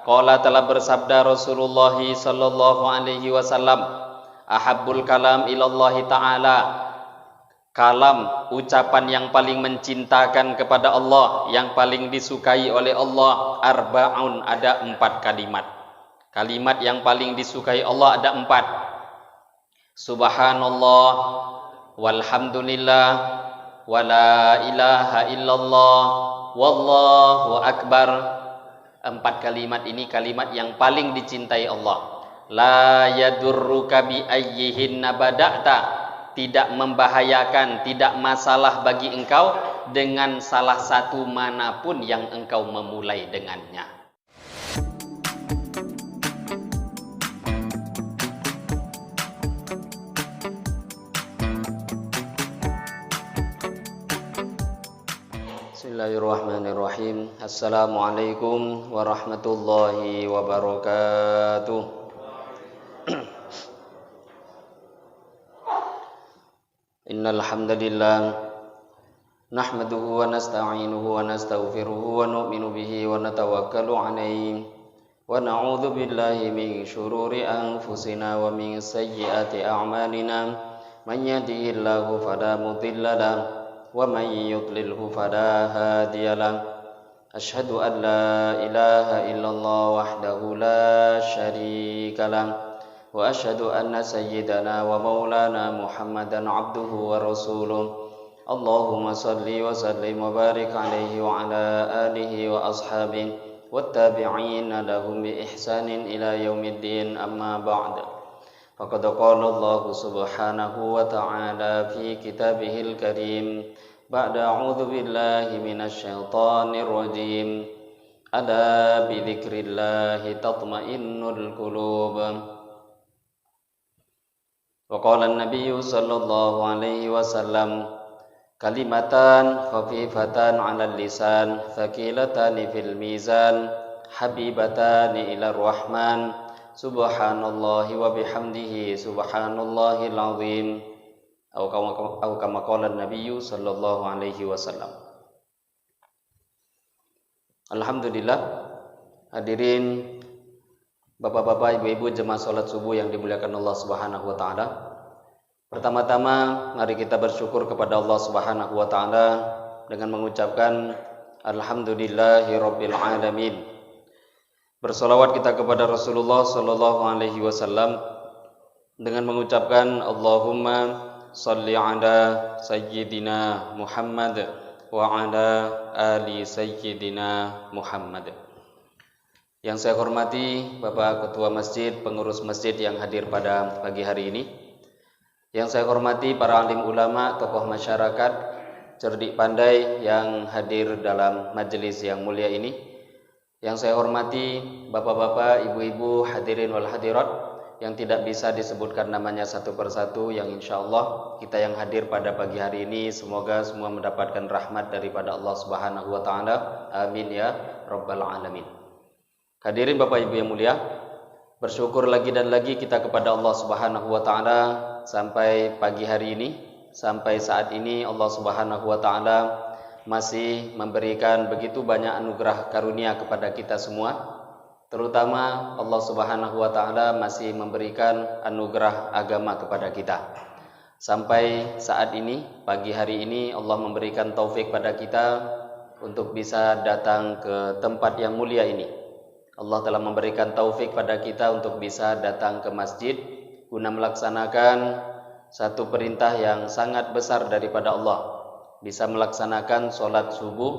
Qala telah bersabda Rasulullah sallallahu alaihi wasallam, ahabbul kalam ilallahi ta'ala, kalam, ucapan yang paling mencintakan kepada Allah, yang paling disukai oleh Allah, arba'un, ada 4 kalimat. Kalimat yang paling disukai Allah ada 4. Subhanallah, walhamdulillah, wala ilaha illallah, wallahu akbar. 4 kalimat ini kalimat yang paling dicintai Allah. La yadurruka bi ayyihinna bada'ta, tidak membahayakan, tidak masalah bagi engkau dengan salah satu manapun yang engkau memulai dengannya. Bismillahirrahmanirrahim. Assalamualaikum warahmatullahi wabarakatuh. Innal hamdalillah nahmaduhu wa nasta'inuhu wa nastaghfiruhu wa nu'minu bihi wa natawakkalu 'alaihi wa na'udzu billahi min shururi anfusina wa min sayyiati a'malina. Man yahdihillahu fala mudilla lahu wa man yudlilhu fala hadiya lahu. Asyhadu an la ilaha illallah wahdahu la syarika lahu wa asyhadu anna sayyidana wa maulana Muhammadan abduhu wa rasuluh. Allahumma salli wa sallim wa barik alaihi wa ala alihi wa ashabihi wattabi'ina lahum bi ihsanin ila yaumiddin, amma ba'd. Faqad qala Allah subhanahu wa ta'ala fi kitabihil karim ba'da a'udzu billahi minasy syaithanir rajim. Ala bi dzikrillahi tatma'innul qulub. Wa qala an-nabiy sallallahu alaihi wasallam, kalimatan khafifatan 'alal lisan, thaqilatan fil mizan, habibatan ila rahman, subhanallahi wa bihamdihi subhanallahil azim. Atau kama qala an-nabiy sallallahu alaihi wasallam. Alhamdulillah, hadirin Bapak-bapak, ibu-ibu jemaah salat subuh yang dimuliakan Allah Subhanahu wa taala. Pertama-tama mari kita bersyukur kepada Allah Subhanahu wa taala dengan mengucapkan alhamdulillahirabbil alamin. Bersolawat kita kepada Rasulullah sallallahu alaihi wasallam dengan mengucapkan Allahumma shalli ala sayyidina Muhammad wa ala ali sayyidina Muhammad. Yang saya hormati Bapak Ketua Masjid, pengurus masjid yang hadir pada pagi hari ini. Yang saya hormati para alim ulama, tokoh masyarakat, cerdik pandai yang hadir dalam majelis yang mulia ini. Yang saya hormati bapak-bapak, ibu-ibu, hadirin wal hadirat yang tidak bisa disebutkan namanya satu persatu, yang insya Allah kita yang hadir pada pagi hari ini semoga semua mendapatkan rahmat daripada Allah Subhanahu wa taala. Amin ya rabbal alamin. Hadirin Bapak Ibu yang mulia, bersyukur lagi dan lagi kita kepada Allah Subhanahu wa taala sampai pagi hari ini, sampai saat ini Allah Subhanahu wa taala masih memberikan begitu banyak anugerah karunia kepada kita semua. Terutama Allah Subhanahu wa taala masih memberikan anugerah agama kepada kita. Sampai saat ini, pagi hari ini Allah memberikan taufik pada kita untuk bisa datang ke tempat yang mulia ini. Allah telah memberikan taufik pada kita untuk bisa datang ke masjid guna melaksanakan satu perintah yang sangat besar daripada Allah, bisa melaksanakan sholat subuh.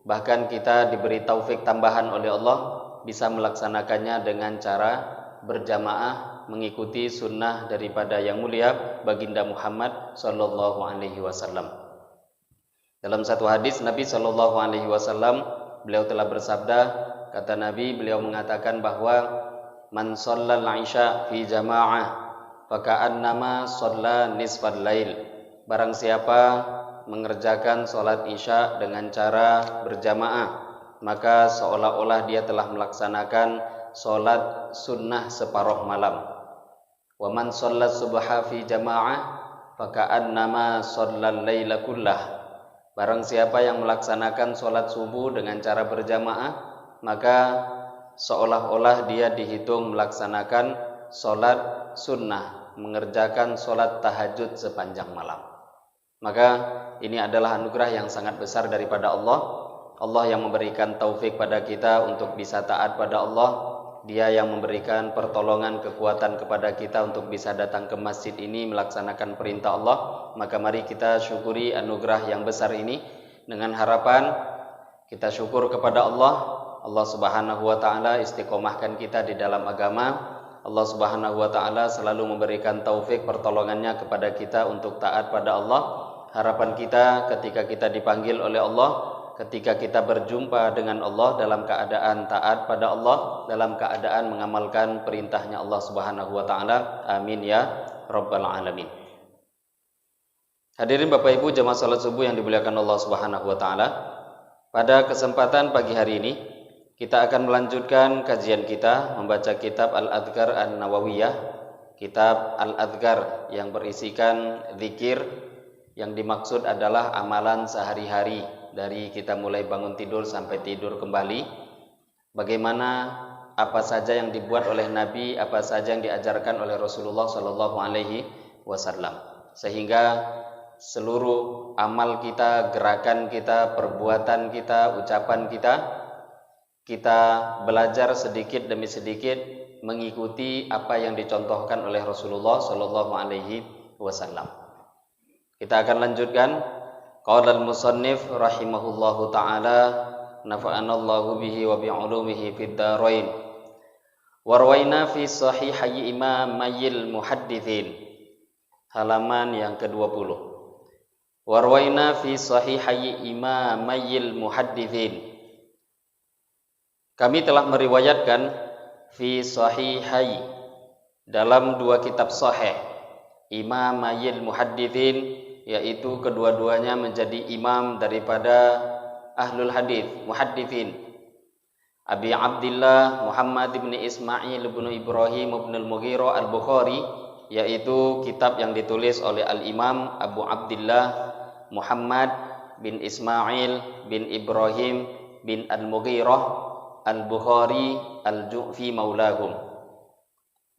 Bahkan kita diberi taufik tambahan oleh Allah bisa melaksanakannya dengan cara berjamaah mengikuti sunnah daripada yang mulia baginda Muhammad sallallahu alaihi wasallam. Dalam satu hadis Nabi sallallahu alaihi wasallam beliau telah bersabda, kata Nabi, beliau mengatakan bahwa man shallal isya fi jamaah faka'annama shalla nisfal lail. Barang siapa mengerjakan salat isya dengan cara berjamaah, maka seolah-olah dia telah melaksanakan salat sunnah separuh malam. Wa man shalla subha fi jamaah faka'annama shallal laila kullah. Barang siapa yang melaksanakan salat subuh dengan cara berjamaah, maka seolah-olah dia dihitung melaksanakan sholat sunnah, mengerjakan sholat tahajud sepanjang malam. Maka ini adalah anugerah yang sangat besar daripada Allah. Allah yang memberikan taufik pada kita untuk bisa taat pada Allah. Dia yang memberikan pertolongan, kekuatan kepada kita untuk bisa datang ke masjid ini melaksanakan perintah Allah. Maka mari kita syukuri anugerah yang besar ini dengan harapan kita syukur kepada Allah. Allah Subhanahu wa taala istiqomahkan kita di dalam agama. Allah Subhanahu wa taala selalu memberikan taufik pertolongannya kepada kita untuk taat pada Allah. Harapan kita ketika kita dipanggil oleh Allah, ketika kita berjumpa dengan Allah dalam keadaan taat pada Allah, dalam keadaan mengamalkan perintahnya Allah Subhanahu wa taala. Amin ya rabbal alamin. Hadirin Bapak Ibu jemaah salat subuh yang dimuliakan Allah Subhanahu wa taala. Pada kesempatan pagi hari ini kita akan melanjutkan kajian kita membaca kitab Al-Adhkar An-Nawawiyah, kitab Al-Adhkar yang berisikan zikir yang dimaksud adalah amalan sehari-hari dari kita mulai bangun tidur sampai tidur kembali. Bagaimana apa saja yang dibuat oleh Nabi, apa saja yang diajarkan oleh Rasulullah Shallallahu Alaihi Wasallam, sehingga seluruh amal kita, gerakan kita, perbuatan kita, ucapan kita belajar sedikit demi sedikit mengikuti apa yang dicontohkan oleh Rasulullah Shallallahu Alaihi Wasallam. Kita akan lanjutkan. Qala al-musannif rahimahullahu taala, nafa'anallahu bihi wa bi'ulumihi fid dharain. Warwaina fi sahihai imamayil muhaddithin. Halaman yang ke-20. Warwaina fi sahihai imamayil muhaddithin. Kami telah meriwayatkan fi sahihai, dalam dua kitab sahih imamayil muhaddithin, yaitu kedua-duanya menjadi imam daripada ahlul hadis, muhaddithin. Abi Abdullah Muhammad bin Ismail bin Ibrahim bin Al-Mughirah Al-Bukhari, yaitu kitab yang ditulis oleh Al-Imam Abu Abdullah Muhammad bin Ismail bin Ibrahim bin Al-Mughirah Al-Bukhari Al-Ju'fi maulahum.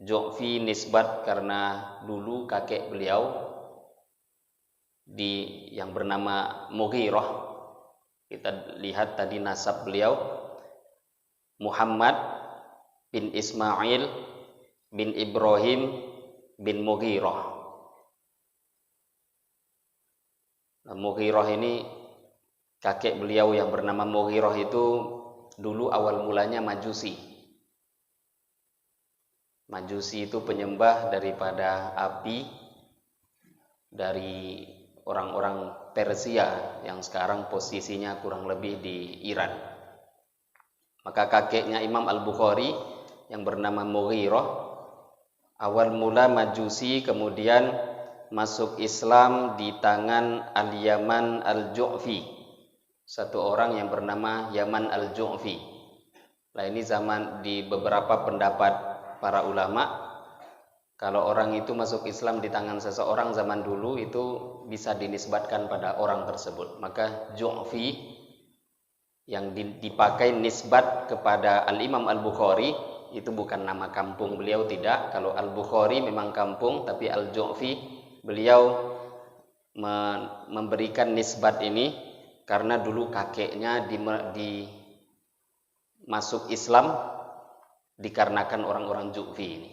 Ju'fi nisbat karena dulu kakek beliau yang bernama Mughirah. Kita lihat tadi nasab beliau, Muhammad bin Ismail bin Ibrahim bin Mughirah. Mughirah ini kakek beliau yang bernama Mughirah itu dulu awal mulanya Majusi. Majusi itu penyembah daripada api dari orang-orang Persia yang sekarang posisinya kurang lebih di Iran. Maka kakeknya Imam Al-Bukhari yang bernama Mughirah awal mula Majusi, kemudian masuk Islam di tangan Al-Yaman Al-Ju'fi, satu orang yang bernama Yaman Al-Ju'fi. Nah, ini zaman di beberapa pendapat para ulama, kalau orang itu masuk Islam di tangan seseorang zaman dulu itu bisa dinisbatkan pada orang tersebut. Maka Ju'fi yang dipakai nisbat kepada Al-Imam Al-Bukhari itu bukan nama kampung beliau, tidak. Kalau Al-Bukhari memang kampung, tapi Al-Ju'fi beliau memberikan nisbat ini karena dulu kakeknya masuk Islam dikarenakan orang-orang Ju'fi ini.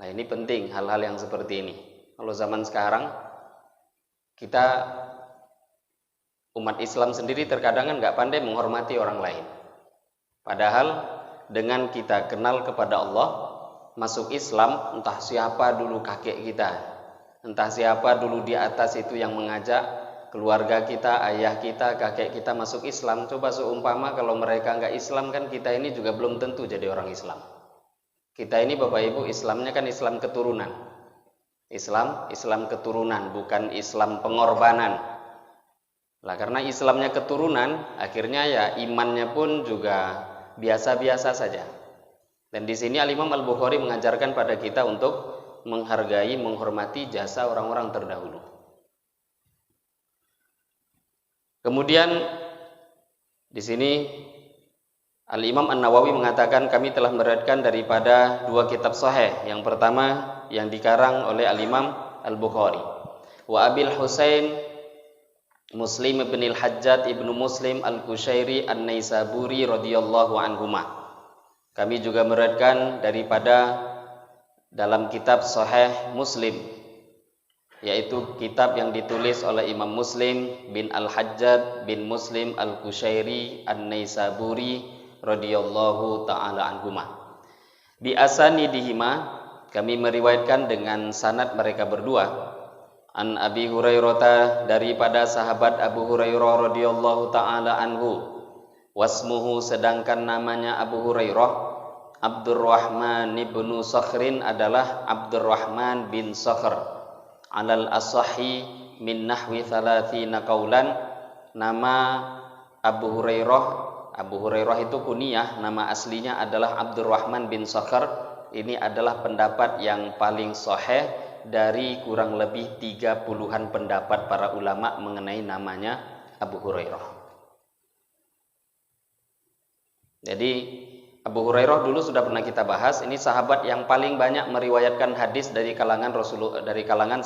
Nah, ini penting hal-hal yang seperti ini. Kalau zaman sekarang kita umat Islam sendiri terkadang kan nggak pandai menghormati orang lain. Padahal dengan kita kenal kepada Allah, masuk Islam, entah siapa dulu kakek kita, entah siapa dulu di atas itu yang mengajak keluarga kita, ayah kita, kakek kita masuk Islam. Coba seumpama kalau mereka nggak Islam, kan kita ini juga belum tentu jadi orang Islam. Kita ini Bapak Ibu Islamnya kan Islam keturunan. Islam keturunan, bukan Islam pengorbanan. Lah karena Islamnya keturunan, akhirnya ya imannya pun juga biasa-biasa saja. Dan di sini Al-Imam Al-Bukhari mengajarkan pada kita untuk menghargai, menghormati jasa orang-orang terdahulu. Kemudian di sini Al-Imam An-Nawawi mengatakan kami telah meriwayatkan daripada dua kitab sahih. Yang pertama yang dikarang oleh Al-Imam Al-Bukhari. Wa Abil Husain Muslim ibn al-Hajjaj ibnu Muslim al-Qushairi an-Naisaburi radhiyallahu anhuma. Kami juga meriwayatkan daripada dalam kitab Sahih Muslim, yaitu kitab yang ditulis oleh Imam Muslim bin al-Hajjaj bin Muslim al-Qushairi an-Naisaburi radhiyallahu taala anhuma. Bi asanidihima, kami meriwayatkan dengan sanad mereka berdua. An Abi Hurairah, daripada sahabat Abu Hurairah radhiyallahu taala anhu. Wasmuhu, sedangkan namanya Abu Hurairah Abdurrahman ibnu Sakhrin adalah Abdurrahman bin Sakhr. Alal asahi min nahwi 30 qaulan. Nama Abu Hurairah itu kunyah, nama aslinya adalah Abdurrahman bin Sakhr. Ini adalah pendapat yang paling sahih dari kurang lebih 30-an pendapat para ulama mengenai namanya Abu Hurairah. Jadi Abu Hurairah dulu sudah pernah kita bahas, ini sahabat yang paling banyak meriwayatkan hadis dari kalangan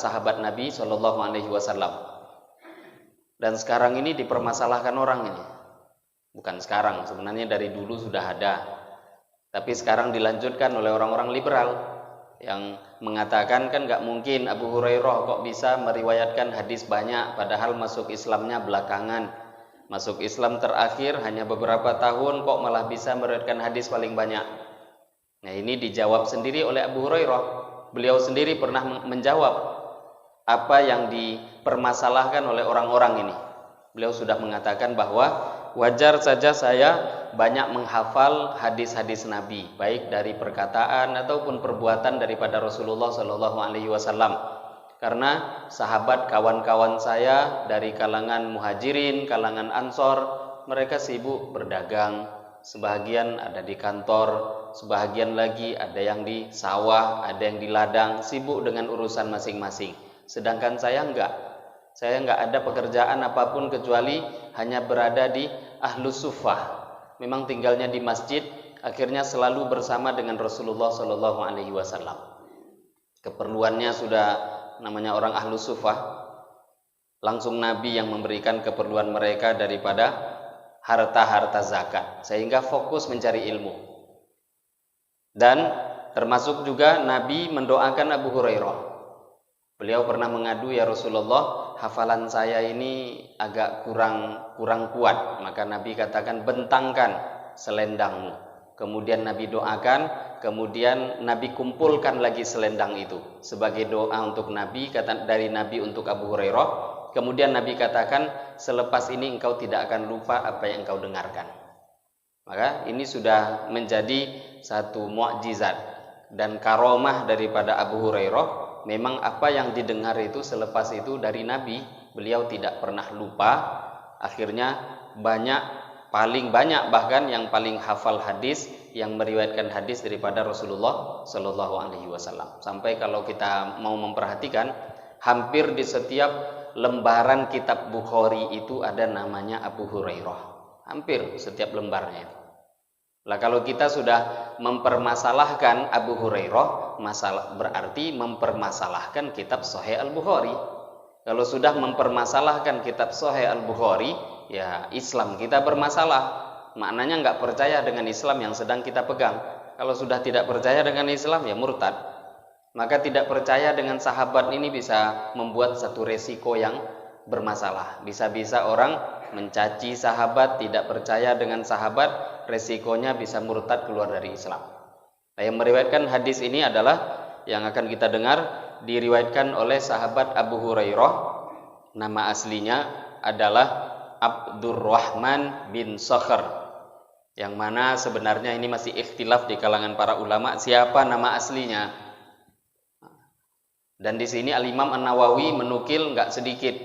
sahabat Nabi Shallallahu alaihi wasallam. Dan sekarang ini dipermasalahkan orang ini. Bukan sekarang, sebenarnya dari dulu sudah ada. Tapi sekarang dilanjutkan oleh orang-orang liberal yang mengatakan kan nggak mungkin Abu Hurairah kok bisa meriwayatkan hadis banyak, padahal masuk Islamnya belakangan, masuk Islam terakhir hanya beberapa tahun, kok malah bisa meriwayatkan hadis paling banyak. Nah, ini dijawab sendiri oleh Abu Hurairah. Beliau sendiri pernah menjawab apa yang dipermasalahkan oleh orang-orang ini. Beliau sudah mengatakan bahwa wajar saja saya banyak menghafal hadis-hadis Nabi, baik dari perkataan ataupun perbuatan daripada Rasulullah Shallallahu Alaihi Wasallam. Karena sahabat kawan-kawan saya dari kalangan muhajirin, kalangan ansor, mereka sibuk berdagang. Sebahagian ada di kantor, sebahagian lagi ada yang di sawah, ada yang di ladang, sibuk dengan urusan masing-masing. Sedangkan saya enggak. Saya enggak ada pekerjaan apapun kecuali hanya berada di Ahlus Suffah. Memang tinggalnya di masjid, akhirnya selalu bersama dengan Rasulullah Shallallahu Alaihi Wasallam. Keperluannya sudah namanya orang Ahlus Suffah, langsung Nabi yang memberikan keperluan mereka daripada harta-harta zakat, sehingga fokus mencari ilmu. Dan termasuk juga Nabi mendoakan Abu Hurairah. Beliau pernah mengadu, ya Rasulullah, hafalan saya ini agak kurang kuat. Maka Nabi katakan, bentangkan selendangmu. Kemudian Nabi doakan, kemudian Nabi kumpulkan lagi selendang itu sebagai doa untuk Nabi, kata dari Nabi untuk Abu Hurairah. Kemudian Nabi katakan, selepas ini engkau tidak akan lupa apa yang engkau dengarkan. Maka ini sudah menjadi satu mukjizat dan karomah daripada Abu Hurairah. Memang apa yang didengar itu selepas itu dari Nabi, beliau tidak pernah lupa. Akhirnya paling banyak bahkan yang paling hafal hadis, yang meriwayatkan hadis daripada Rasulullah Shallallahu Alaihi Wasallam. Sampai kalau kita mau memperhatikan, hampir di setiap lembaran kitab Bukhari itu ada namanya Abu Hurairah. Hampir setiap lembarnya itu. Lah kalau kita sudah mempermasalahkan Abu Hurairah, berarti mempermasalahkan kitab Sahih Al-Bukhari. Kalau sudah mempermasalahkan kitab Sahih Al-Bukhari, ya Islam kita bermasalah. Maknanya nggak percaya dengan Islam yang sedang kita pegang. Kalau sudah tidak percaya dengan Islam, ya murtad. Maka tidak percaya dengan sahabat ini bisa membuat satu resiko yang bermasalah. Bisa-bisa orang mencaci sahabat, tidak percaya dengan sahabat, resikonya bisa murtad keluar dari Islam. Nah, yang meriwayatkan hadis ini adalah yang akan kita dengar, diriwayatkan oleh sahabat Abu Hurairah. Nama aslinya adalah Abdurrahman bin Sakhr, yang mana sebenarnya ini masih ikhtilaf di kalangan para ulama siapa nama aslinya. Dan di sini Al-Imam An-Nawawi menukil nggak sedikit,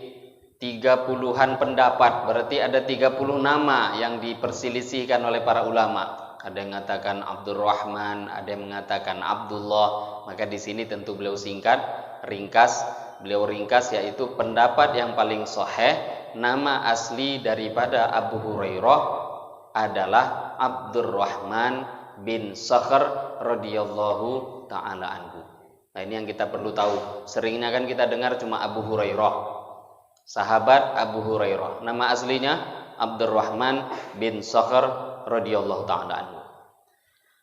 30-an pendapat, berarti ada 30 nama yang diperselisihkan oleh para ulama. Ada yang mengatakan Abdurrahman, ada yang mengatakan Abdullah. Maka di sini tentu beliau ringkas yaitu pendapat yang paling sahih, nama asli daripada Abu Hurairah adalah Abdurrahman bin Sakhr radhiyallahu taala anhu. Nah, ini yang kita perlu tahu. Seringnya kan kita dengar cuma Abu Hurairah. Sahabat Abu Hurairah. Nama aslinya Abdurrahman bin Sakhr radhiyallahu taala anhu.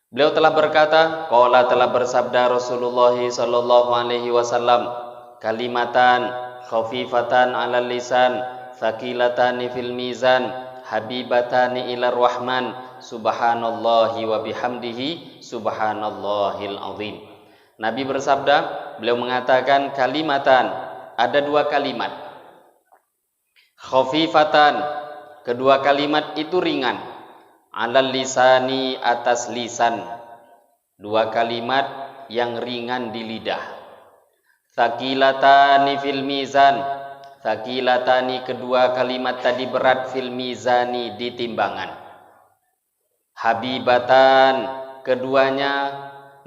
Beliau telah berkata, qala telah bersabda Rasulullah sallallahu alaihi wasallam, kalimatan khafifatan 'alal lisan, thaqilatani fil mizan, habibatani ilar rahman, subhanallahi wa bihamdihi, subhanallahil azim. Nabi bersabda, beliau mengatakan kalimatan, ada dua kalimat. Khafifatan, kedua kalimat itu ringan. 'Alal lisani, atas lisan. Dua kalimat yang ringan di lidah. Thaqilatani fil mizan. Thaqilatani, kedua kalimat tadi berat, fil mizani, di timbangan. Habibatan, keduanya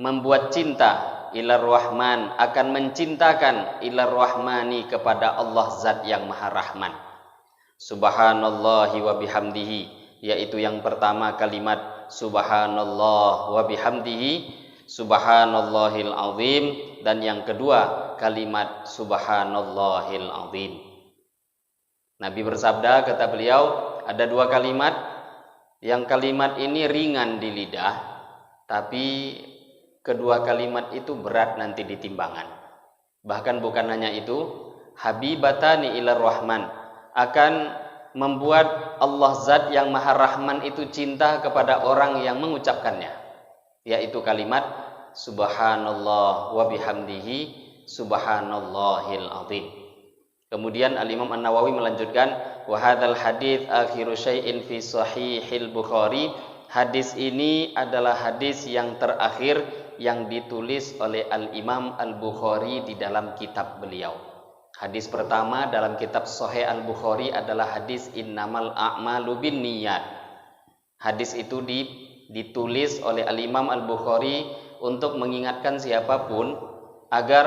membuat cinta, ilar rahman, akan mencintakan, ilar rahmani, kepada Allah zat yang maha rahman. Subhanallahi wa bihamdihi, yaitu yang pertama kalimat subhanallah wa bihamdihi, subhanallahil azim, dan yang kedua kalimat subhanallahil azim. Nabi bersabda, kata beliau, ada dua kalimat, yang kalimat ini ringan di lidah, tapi kedua kalimat itu berat nanti di timbangan. Bahkan bukan hanya itu, habibatani ilar rahman, akan membuat Allah zat yang maha rahman itu cinta kepada orang yang mengucapkannya, yaitu kalimat subhanallah wa bihamdihi, subhanallahil azim. Kemudian Al-Imam An-Nawawi melanjutkan, wa hadzal hadits akhiru syai'in fi sahihil Bukhari. Hadis ini adalah hadis yang terakhir yang ditulis oleh Al-Imam Al-Bukhari di dalam kitab beliau. Hadis pertama dalam kitab Sahih Al-Bukhari adalah hadis innamal a'malu binniyat. Hadis itu ditulis oleh Al-Imam Al-Bukhari untuk mengingatkan siapapun agar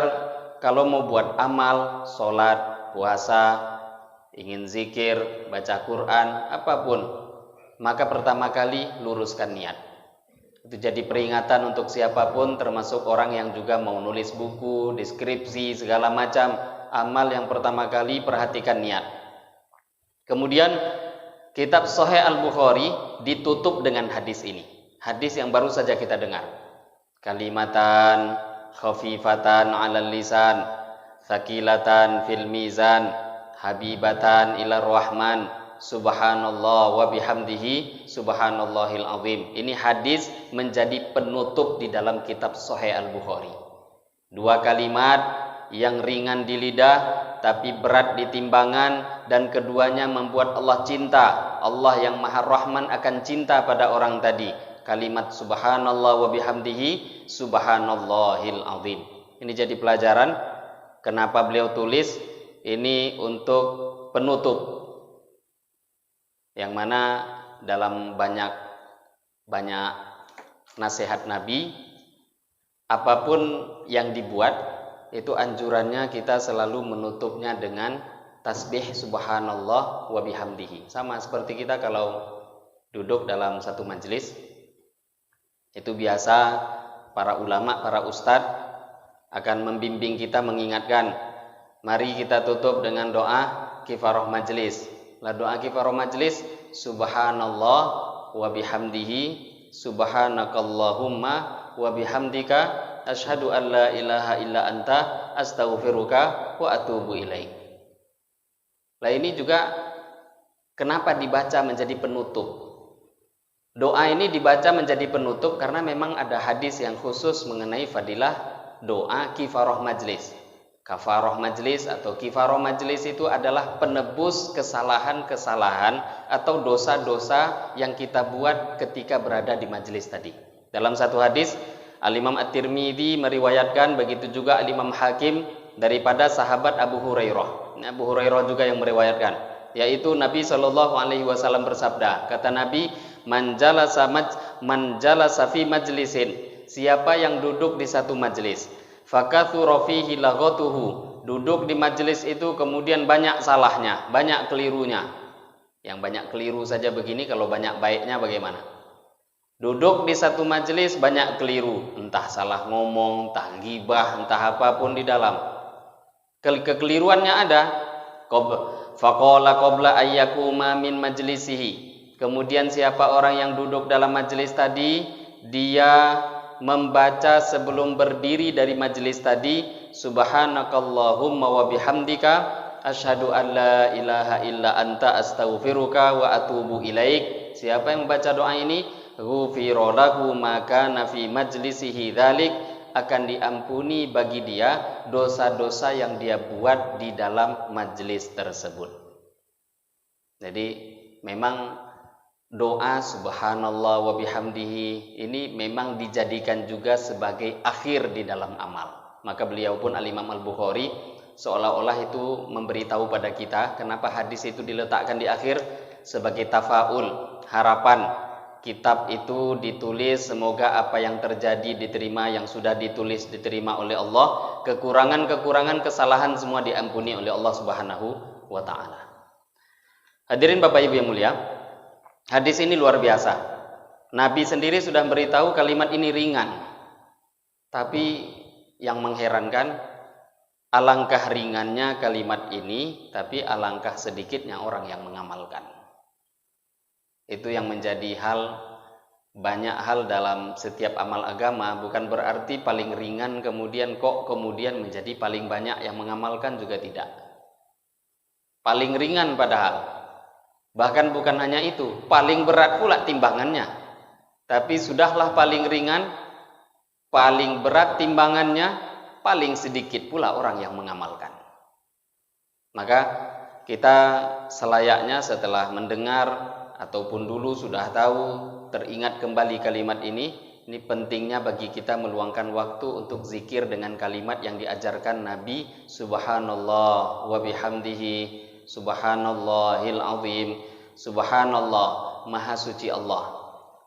kalau mau buat amal, sholat, puasa, ingin zikir, baca Quran, apapun, maka pertama kali luruskan niat. Itu jadi peringatan untuk siapapun, termasuk orang yang juga mau nulis buku, deskripsi, segala macam. Amal yang pertama kali perhatikan niat. Kemudian kitab Sahih Al-Bukhari ditutup dengan hadis ini. Hadis yang baru saja kita dengar. Kalimatan khafifatan 'alal lisan, thaqilatan fil mizan, habibatan ilar rahman, subhanallah wa bihamdihi, subhanallahil azim. Ini hadis menjadi penutup di dalam kitab Sahih Al-Bukhari. Dua kalimat yang ringan di lidah tapi berat di timbangan, dan keduanya membuat Allah cinta. Allah yang maha rahman akan cinta pada orang tadi. Kalimat subhanallah wa bihamdihi, subhanallahil azim. Ini jadi pelajaran kenapa beliau tulis ini untuk penutup, yang mana dalam banyak nasihat Nabi, apapun yang dibuat itu anjurannya kita selalu menutupnya dengan tasbih subhanallah wa bihamdihi. Sama seperti kita kalau duduk dalam satu majelis, itu biasa para ulama, para ustadz akan membimbing kita, mengingatkan, mari kita tutup dengan doa kifarah majelis. Lah doa kifarah majelis, subhanallah wa bihamdihi, subhanakallahumma wa bihamdika, asyhadu an la ilaha illa anta, astaghfiruka wa atubu ilaik. Nah, ini juga kenapa dibaca menjadi penutup. Doa ini dibaca menjadi penutup karena memang ada hadis yang khusus mengenai fadilah doa kifarah majlis. Kafarah majlis atau kifarah majlis itu adalah penebus kesalahan-kesalahan atau dosa-dosa yang kita buat ketika berada di majlis tadi. Dalam satu hadis, Al-Imam At-Tirmidzi meriwayatkan, begitu juga Al-Imam Hakim daripada sahabat Abu Hurairah. Abu Hurairah juga yang meriwayatkan, yaitu Nabi Shallallahu Alaihi Wasallam bersabda, kata Nabi, man jalasa fi majlisin, siapa yang duduk di satu majlis, fakathura fihi laghatuhu, duduk di majlis itu kemudian banyak salahnya, banyak kelirunya. Yang banyak keliru saja begini, kalau banyak baiknya bagaimana? Duduk di satu majelis banyak keliru, entah salah ngomong, entah ghibah, entah apapun di dalam. Kekeliruannya ada. Faqala qabla ayyakuma min majlisihi. Kemudian siapa orang yang duduk dalam majelis tadi, dia membaca sebelum berdiri dari majelis tadi, subhanakallahumma wa bihamdika asyhadu an la ilaha illa anta astaghfiruka wa atubu ilaik. Siapa yang membaca doa ini, ghufira lahu ma kana fi majlisihi dzalik, akan diampuni bagi dia dosa-dosa yang dia buat di dalam majelis tersebut. Jadi memang doa subhanallah wa bihamdihi ini memang dijadikan juga sebagai akhir di dalam amal. Maka beliau pun Al-Imam Al-Bukhari seolah-olah itu memberitahu pada kita kenapa hadis itu diletakkan di akhir, sebagai tafaul, harapan kitab itu ditulis semoga apa yang terjadi diterima, yang sudah ditulis diterima oleh Allah, kekurangan-kekurangan, kesalahan semua diampuni oleh Allah Subhanahu wa taala. Hadirin Bapak Ibu yang mulia, hadis ini luar biasa. Nabi sendiri sudah beritahu kalimat ini ringan. Tapi yang mengherankan, alangkah ringannya kalimat ini, tapi alangkah sedikitnya orang yang mengamalkan. Itu yang menjadi banyak hal dalam setiap amal agama. Bukan berarti paling ringan kemudian menjadi paling banyak yang mengamalkan, juga tidak. Paling ringan padahal. Bahkan bukan hanya itu, paling berat pula timbangannya. Tapi sudahlah paling ringan, paling berat timbangannya, paling sedikit pula orang yang mengamalkan. Maka kita selayaknya setelah mendengar ataupun dulu sudah tahu, teringat kembali kalimat ini pentingnya bagi kita meluangkan waktu untuk zikir dengan kalimat yang diajarkan Nabi, subhanallah wa bihamdihi, subhanallahil azim, subhanallah, maha suci Allah,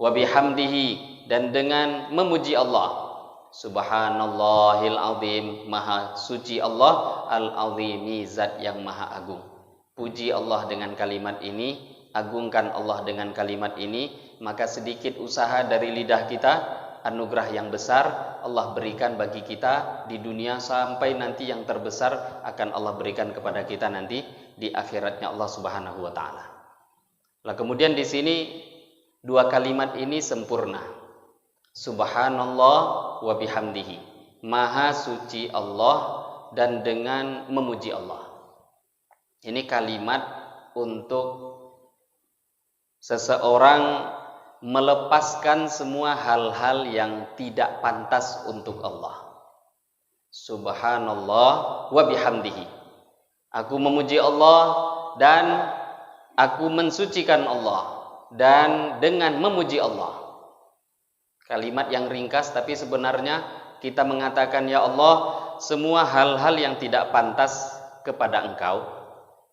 wa bihamdihi, dan dengan memuji Allah, subhanallahil azim, maha suci Allah, al-azimi, zat yang maha agung. Puji Allah dengan kalimat ini, agungkan Allah dengan kalimat ini, maka sedikit usaha dari lidah kita, anugerah yang besar Allah berikan bagi kita di dunia, sampai nanti yang terbesar akan Allah berikan kepada kita nanti di akhiratnya Allah Subhanahu wa taala. Nah, kemudian di sini dua kalimat ini sempurna. Subhanallah wa bihamdihi, maha suci Allah dan dengan memuji Allah. Ini kalimat untuk seseorang melepaskan semua hal-hal yang tidak pantas untuk Allah. Subhanallah wa bihamdihi, aku memuji Allah dan aku mensucikan Allah dan dengan memuji Allah. Kalimat yang ringkas, tapi sebenarnya kita mengatakan, ya Allah, semua hal-hal yang tidak pantas kepada Engkau,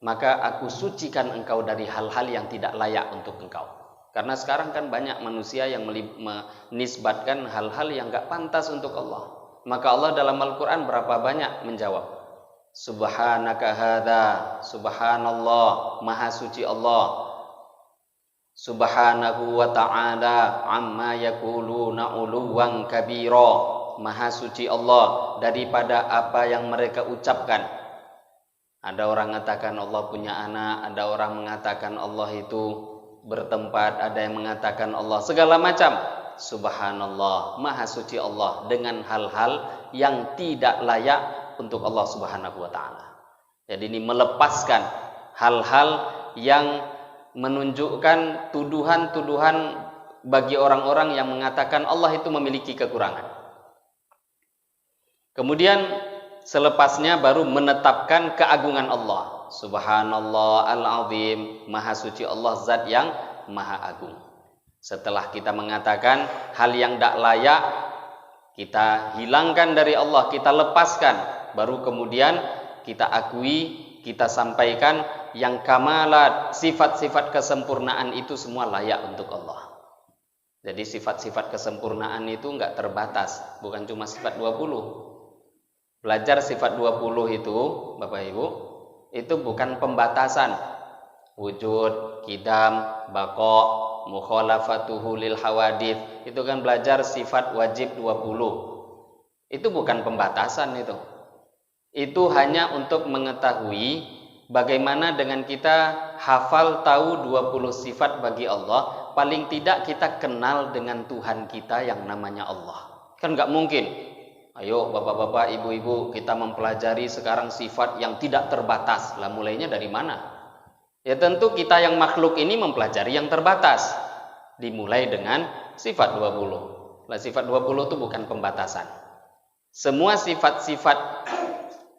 maka aku sucikan Engkau dari hal-hal yang tidak layak untuk Engkau. Karena sekarang kan banyak manusia yang menisbatkan hal-hal yang gak pantas untuk Allah. Maka Allah dalam Al-Quran berapa banyak menjawab, subhanaka hadza, subhanallah, maha suci Allah, subhanahu wa ta'ala amma yakuluna uluwan kabira, maha suci Allah daripada apa yang mereka ucapkan. Ada orang mengatakan Allah punya anak, ada orang mengatakan Allah itu bertempat, ada yang mengatakan Allah segala macam. Subhanallah, maha suci Allah dengan hal-hal yang tidak layak untuk Allah Subhanahu wa ta'ala. Jadi ini melepaskan hal-hal yang menunjukkan tuduhan-tuduhan bagi orang-orang yang mengatakan Allah itu memiliki kekurangan. Kemudian selepasnya baru menetapkan keagungan Allah. Subhanallah al-azim, maha suci Allah, zat yang maha agung. Setelah kita mengatakan hal yang tidak layak, kita hilangkan dari Allah, kita lepaskan, baru kemudian kita akui, kita sampaikan yang kamalat, sifat-sifat kesempurnaan itu semua layak untuk Allah. Jadi sifat-sifat kesempurnaan itu enggak terbatas, bukan cuma sifat 20. Belajar sifat 20 itu, Bapak Ibu, itu bukan pembatasan. Wujud, qidam, baqa, mukhalafatuhu lil hawadith. Itu kan belajar sifat wajib 20. Itu bukan pembatasan itu. Itu hanya untuk mengetahui bagaimana dengan kita hafal tahu 20 sifat bagi Allah. Paling tidak kita kenal dengan Tuhan kita yang namanya Allah. Kan nggak mungkin. Ayo bapak-bapak, ibu-ibu, kita mempelajari sekarang sifat yang tidak terbatas. Lah mulainya dari mana? Ya tentu kita yang makhluk ini mempelajari yang terbatas. Dimulai dengan sifat 20. Lah sifat 20 itu bukan pembatasan. Semua sifat-sifat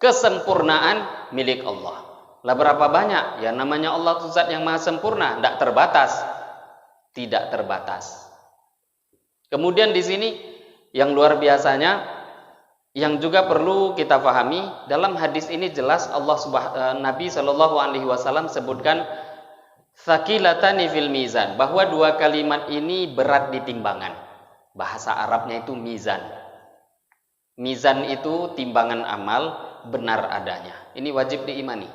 kesempurnaan milik Allah. Lah berapa banyak? Ya namanya Allah itu zat yang maha sempurna, tidak terbatas. Tidak terbatas. Kemudian di sini yang luar biasanya, yang juga perlu kita pahami, dalam hadis ini jelas Nabi Shallallahu Alaihi Wasallam sebutkan tsaqilatani fil mizan, bahwa dua kalimat ini berat di timbangan. Bahasa Arabnya itu mizan. Mizan itu timbangan amal benar adanya. Ini wajib diimani.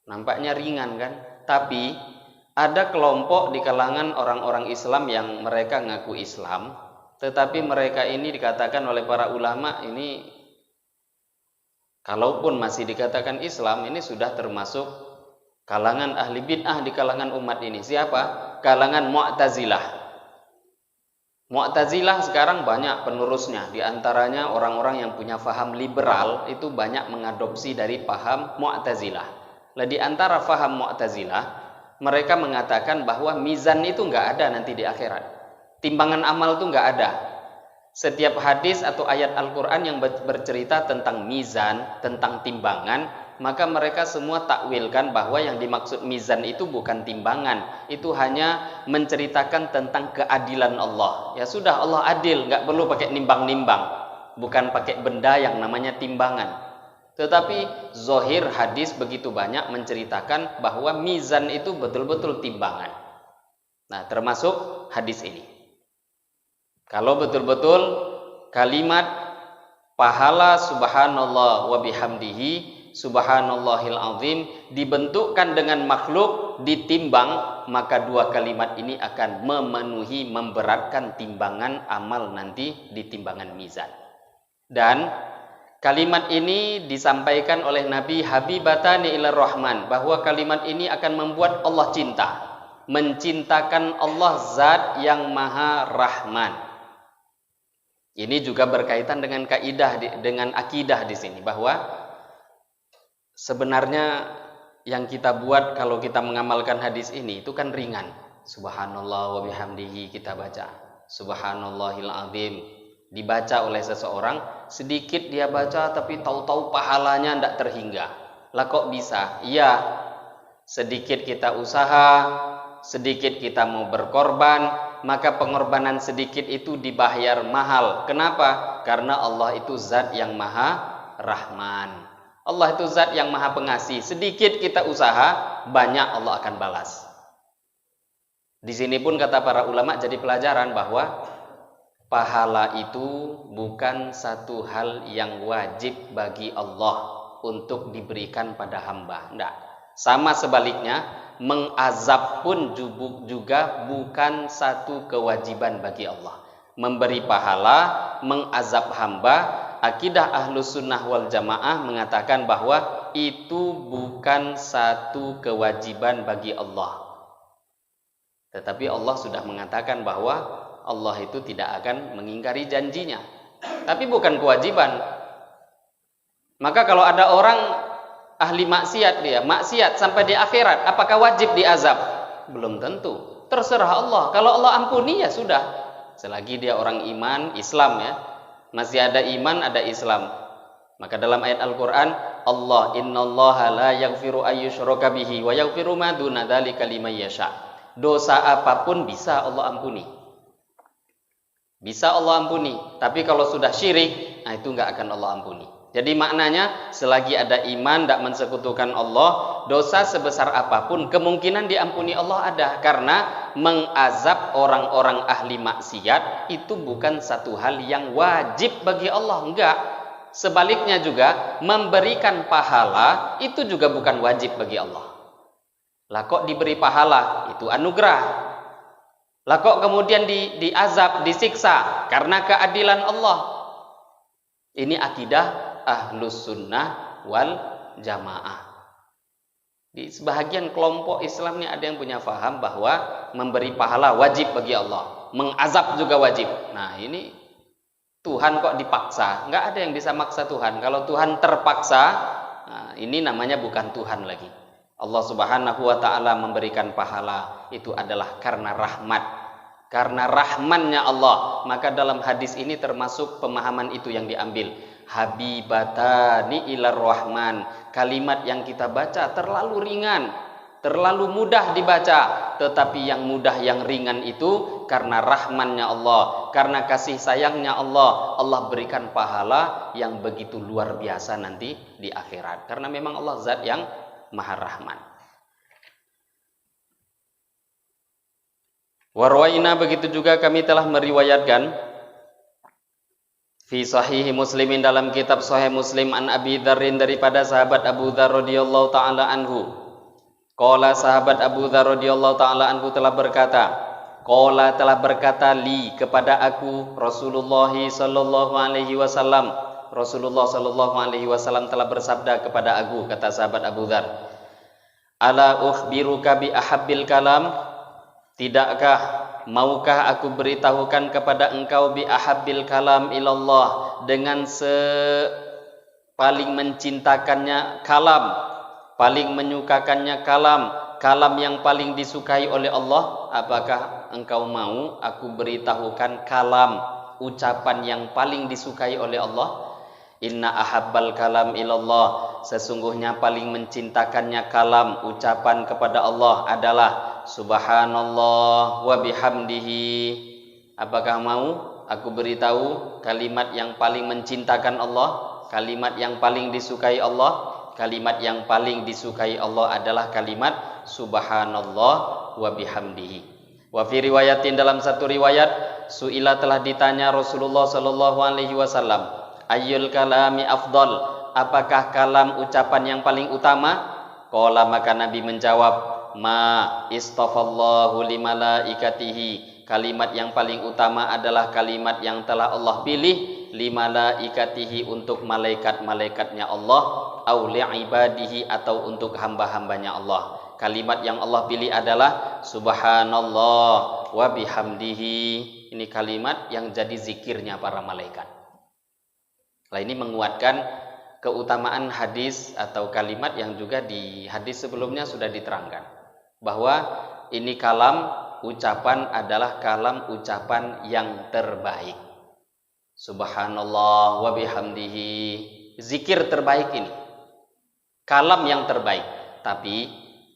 Nampaknya ringan kan? Tapi ada kelompok di kalangan orang-orang Islam yang mereka ngaku Islam, tetapi mereka ini dikatakan oleh para ulama ini, kalaupun masih dikatakan Islam, ini sudah termasuk kalangan ahli bid'ah di kalangan umat ini. Siapa? Kalangan Mu'tazilah. Mu'tazilah sekarang banyak penerusnya. Di antaranya orang-orang yang punya faham liberal itu banyak mengadopsi dari paham Mu'tazilah. Lah di antara faham Mu'tazilah, mereka mengatakan bahwa mizan itu nggak ada nanti di akhirat. Timbangan amal itu nggak ada. Setiap hadis atau ayat Al-Quran yang bercerita tentang mizan, tentang timbangan, maka mereka semua takwilkan bahwa yang dimaksud mizan itu bukan timbangan. Itu hanya menceritakan tentang keadilan Allah. Ya sudah, Allah adil, nggak perlu pakai nimbang-nimbang. Bukan pakai benda yang namanya timbangan. Tetapi zohir hadis begitu banyak menceritakan bahwa mizan itu betul-betul timbangan. Nah, termasuk hadis ini. Kalau betul-betul kalimat pahala subhanallah wa bihamdihi subhanallahil azim dibentukkan dengan makhluk, ditimbang, maka dua kalimat ini akan memenuhi, memberatkan timbangan amal nanti di timbangan mizan. Dan kalimat ini disampaikan oleh Nabi Habibatani ilar Rahman, bahwa kalimat ini akan membuat Allah cinta, mencintakan Allah zat yang maha rahman. Ini juga berkaitan dengan kaidah, dengan akidah di sini, bahwa sebenarnya yang kita buat kalau kita mengamalkan hadis ini itu kan ringan. Subhanallah wa bihamdihi kita baca. Subhanallahil azim dibaca oleh seseorang, sedikit dia baca tapi tahu-tahu pahalanya tidak terhingga. Lah kok bisa? Iya, sedikit kita usaha, sedikit kita mau berkorban, maka pengorbanan sedikit itu dibayar mahal. Kenapa? Karena Allah itu zat yang maha rahman. Allah itu zat yang maha pengasih. Sedikit kita usaha, banyak Allah akan balas. Di sini pun kata para ulama jadi pelajaran bahwa pahala itu bukan satu hal yang wajib bagi Allah untuk diberikan pada hamba. Tidak. Sama sebaliknya, mengazab pun juga bukan satu kewajiban bagi Allah. Memberi pahala, mengazab hamba, akidah Ahlus Sunnah wal Jamaah mengatakan bahwa itu bukan satu kewajiban bagi Allah. Tetapi Allah sudah mengatakan bahwa Allah itu tidak akan mengingkari janjinya. Tapi bukan kewajiban. Maka kalau ada orang ahli maksiat, dia maksiat sampai di akhirat, apakah wajib diazab? Belum tentu. Terserah Allah. Kalau Allah ampuni ya sudah. Selagi dia orang iman, Islam ya. Masih ada iman, ada Islam. Maka dalam ayat Al-Quran, Allah innallaha la yaghfiru ayyushraka bihi wa yaghfiru ma duna dzalika liman yasha. Dosa apapun bisa Allah ampuni. Bisa Allah ampuni. Tapi kalau sudah syirik, nah itu enggak akan Allah ampuni. Jadi maknanya selagi ada iman, tidak mensekutukan Allah, dosa sebesar apapun kemungkinan diampuni Allah ada. Karena mengazab orang-orang ahli maksiat itu bukan satu hal yang wajib bagi Allah. Enggak. Sebaliknya juga memberikan pahala itu juga bukan wajib bagi Allah. Lah kok diberi pahala? Itu anugerah. Lah kok kemudian diazab, disiksa karena keadilan Allah? Ini akidah Ahlus Sunnah wal Jamaah. Di sebahagian kelompok Islam ini ada yang punya faham bahwa memberi pahala wajib bagi Allah, mengazab juga wajib. Nah, ini Tuhan kok dipaksa? Nggak ada yang bisa maksa Tuhan. Kalau Tuhan terpaksa, nah, ini namanya bukan Tuhan lagi. Allah Subhanahu wa ta'ala memberikan pahala itu adalah karena rahmat, karena rahmannya Allah. Maka dalam hadis ini termasuk pemahaman itu yang diambil. Habibatani ilar rahman, kalimat yang kita baca terlalu ringan, terlalu mudah dibaca, tetapi yang mudah yang ringan itu karena rahmannya Allah, karena kasih sayangnya Allah, Allah berikan pahala yang begitu luar biasa nanti di akhirat, karena memang Allah zat yang maha rahman. Warwaina, begitu juga kami telah meriwayatkan fi sahihi Muslimin, dalam kitab Sahih Muslim, an Abi Dzarrin, daripada sahabat Abu Dzar radhiyallahu taala anhu. Qala, sahabat Abu Dzar radhiyallahu taala anhu telah berkata, qala, telah berkata li, kepada aku, Rasulullah sallallahu alaihi wasallam. Rasulullah sallallahu alaihi wasallam telah bersabda kepada aku, kata sahabat Abu Dzar, ala ukhbiruka bi ahabbil kalam, tidakkah, maukah aku beritahukan kepada engkau bi ahabbil kalam ilallah, dengan paling mencintakannya kalam, paling menyukakannya kalam, kalam yang paling disukai oleh Allah. Apakah engkau mau aku beritahukan kalam, ucapan yang paling disukai oleh Allah? Inna ahabbal kalam ilallah, sesungguhnya paling mencintakannya kalam, ucapan kepada Allah adalah subhanallah wa bihamdihi. Apakah mau aku beritahu kalimat yang paling mencintakan Allah, kalimat yang paling disukai Allah? Kalimat yang paling disukai Allah adalah kalimat subhanallah wa bihamdihi. Wa fi riwayatin, dalam satu riwayat, suila, telah ditanya Rasulullah sallallahu alaihi wasallam, ayyul kalami afdal, apakah kalam ucapan yang paling utama? Qala, maka Nabi menjawab, ma istafallahu limalaikatihi, kalimat yang paling utama adalah kalimat yang telah Allah pilih limalaikatihi, untuk malaikat-malaikatnya Allah, au li'ibadihi, atau untuk hamba-hambanya Allah. Kalimat yang Allah pilih adalah subhanallah wa bihamdihi. Ini kalimat yang jadi zikirnya para malaikat. Nah, ini menguatkan keutamaan hadis atau kalimat yang juga di hadis sebelumnya sudah diterangkan, bahwa ini kalam, ucapan adalah kalam, ucapan yang terbaik. Subhanallah wa bihamdihi, zikir terbaik ini, kalam yang terbaik. Tapi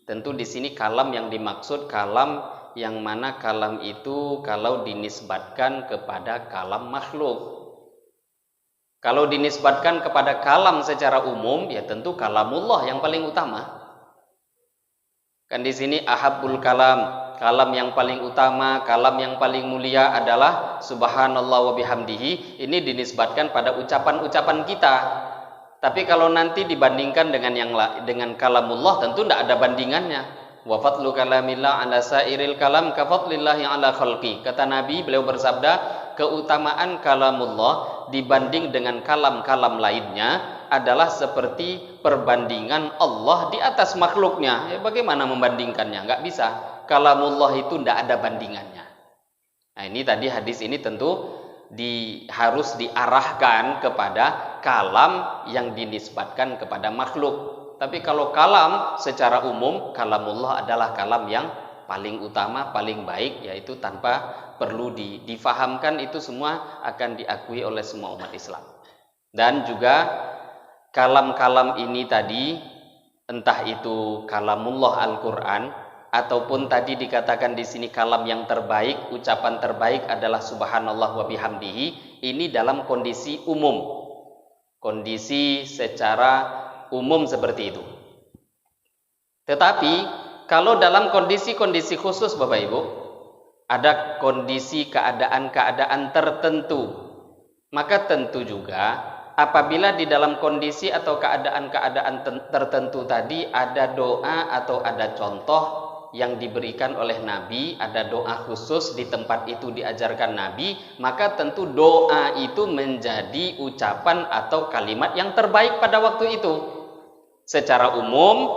tentu di sini kalam yang dimaksud kalam yang mana kalam itu kalau dinisbatkan kepada kalam makhluk. Kalau dinisbatkan kepada kalam secara umum, ya tentu kalamullah yang paling utama. Kan di sini ahabbul kalam, kalam yang paling utama, kalam yang paling mulia adalah subhanallah wa bihamdihi. Ini dinisbatkan pada ucapan-ucapan kita. Tapi kalau nanti dibandingkan dengan kalamullah, tentu tidak ada bandingannya. Wa fadlu kalamillah ala sairil kalam ka fadlillahi ala khalqi. Kata Nabi, beliau bersabda, keutamaan kalamullah dibanding dengan kalam-kalam lainnya adalah seperti perbandingan Allah di atas makhluknya. Ya, bagaimana membandingkannya? Nggak bisa. Kalamullah itu tidak ada bandingannya. Nah, ini tadi hadis ini tentu harus diarahkan kepada kalam yang dinisbatkan kepada makhluk. Tapi kalau kalam secara umum, kalamullah adalah kalam yang paling utama, paling baik, yaitu tanpa perlu difahamkan, itu semua akan diakui oleh semua umat Islam. Dan juga kalam-kalam ini tadi, entah itu kalamullah Al-Quran, ataupun tadi dikatakan di sini kalam yang terbaik, ucapan terbaik adalah subhanallah wa bihamdihi, ini dalam kondisi umum, kondisi secara umum seperti itu. Tetapi kalau dalam kondisi-kondisi khusus, Bapak Ibu, ada kondisi keadaan-keadaan tertentu, maka tentu juga apabila di dalam kondisi atau keadaan-keadaan tertentu tadi ada doa atau ada contoh yang diberikan oleh Nabi, ada doa khusus di tempat itu diajarkan Nabi, maka tentu doa itu menjadi ucapan atau kalimat yang terbaik pada waktu itu. Secara umum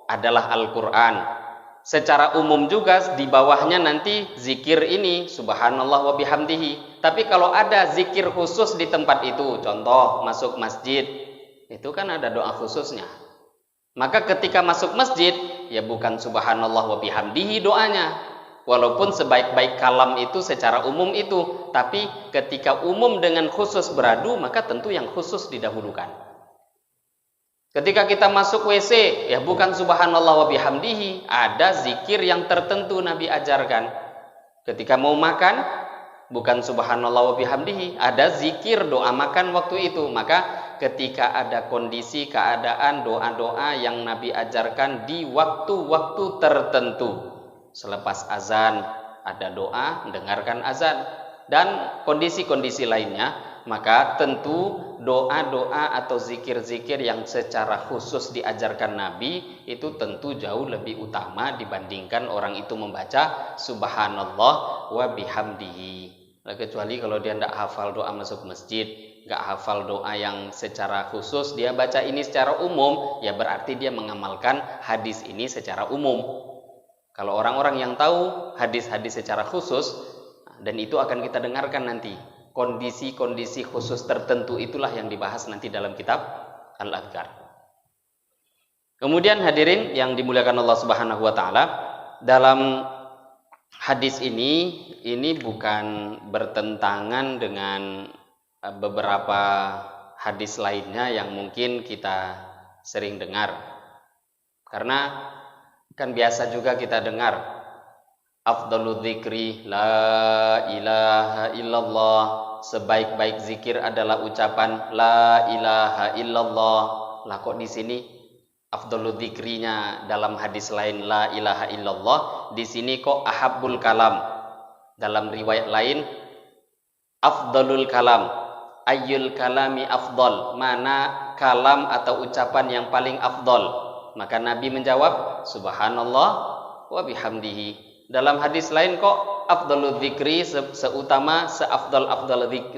adalah Al-Quran. Secara umum juga di bawahnya nanti zikir ini, subhanallah wa bihamdihi. Tapi kalau ada zikir khusus di tempat itu, contoh masuk masjid, itu kan ada doa khususnya. Maka ketika masuk masjid, ya bukan subhanallah wa bihamdihi doanya. Walaupun sebaik-baik kalam itu secara umum itu, tapi ketika umum dengan khusus beradu, maka tentu yang khusus didahulukan. Ketika kita masuk WC, ya bukan subhanallah wa bihamdihi, ada zikir yang tertentu Nabi ajarkan. Ketika mau makan, bukan subhanallah wa bihamdihi, ada zikir doa makan waktu itu. Maka ketika ada kondisi, keadaan, doa-doa yang Nabi ajarkan di waktu-waktu tertentu. Selepas azan ada doa, dengarkan azan. Dan kondisi-kondisi lainnya, maka tentu doa-doa atau zikir-zikir yang secara khusus diajarkan Nabi itu tentu jauh lebih utama dibandingkan orang itu membaca subhanallah wa bihamdihi. Nah, kecuali kalau dia tidak hafal doa masuk masjid, nggak hafal doa yang secara khusus, dia baca ini secara umum, ya berarti dia mengamalkan hadis ini secara umum. Kalau orang-orang yang tahu hadis-hadis secara khusus, dan itu akan kita dengarkan nanti, kondisi-kondisi khusus tertentu itulah yang dibahas nanti dalam kitab Al-Adhkar. Kemudian hadirin yang dimuliakan Allah Subhanahu wa taala, dalam hadis ini bukan bertentangan dengan beberapa hadis lainnya yang mungkin kita sering dengar. Karena kan biasa juga kita dengar afdhalul dzikri la ilaha illallah, sebaik-baik zikir adalah ucapan la ilaha illallah. Lah kok di sini afdhalul dzikrinya dalam hadis lain la ilaha illallah, di sini kok ahabbul kalam. Dalam riwayat lain afdhalul kalam, ayyul kalami afdal, mana kalam atau ucapan yang paling afdal. Maka Nabi menjawab subhanallah wa bihamdihi. Dalam hadis lain kok afdhalul dzikri, seutama seafdal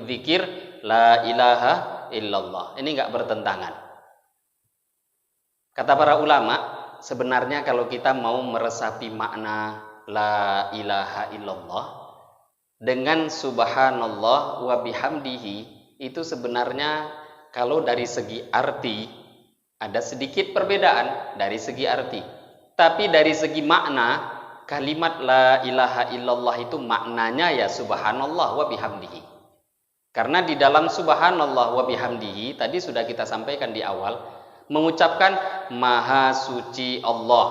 zikir la ilaha illallah. Ini enggak bertentangan. Kata para ulama, sebenarnya kalau kita mau meresapi makna la ilaha illallah dengan subhanallah wa bihamdihi, itu sebenarnya kalau dari segi arti ada sedikit perbedaan dari segi arti. Tapi dari segi makna, kalimat la ilaha illallah itu maknanya ya subhanallah wa bihamdihi. Karena di dalam subhanallah wa bihamdihi tadi sudah kita sampaikan di awal, mengucapkan maha suci Allah,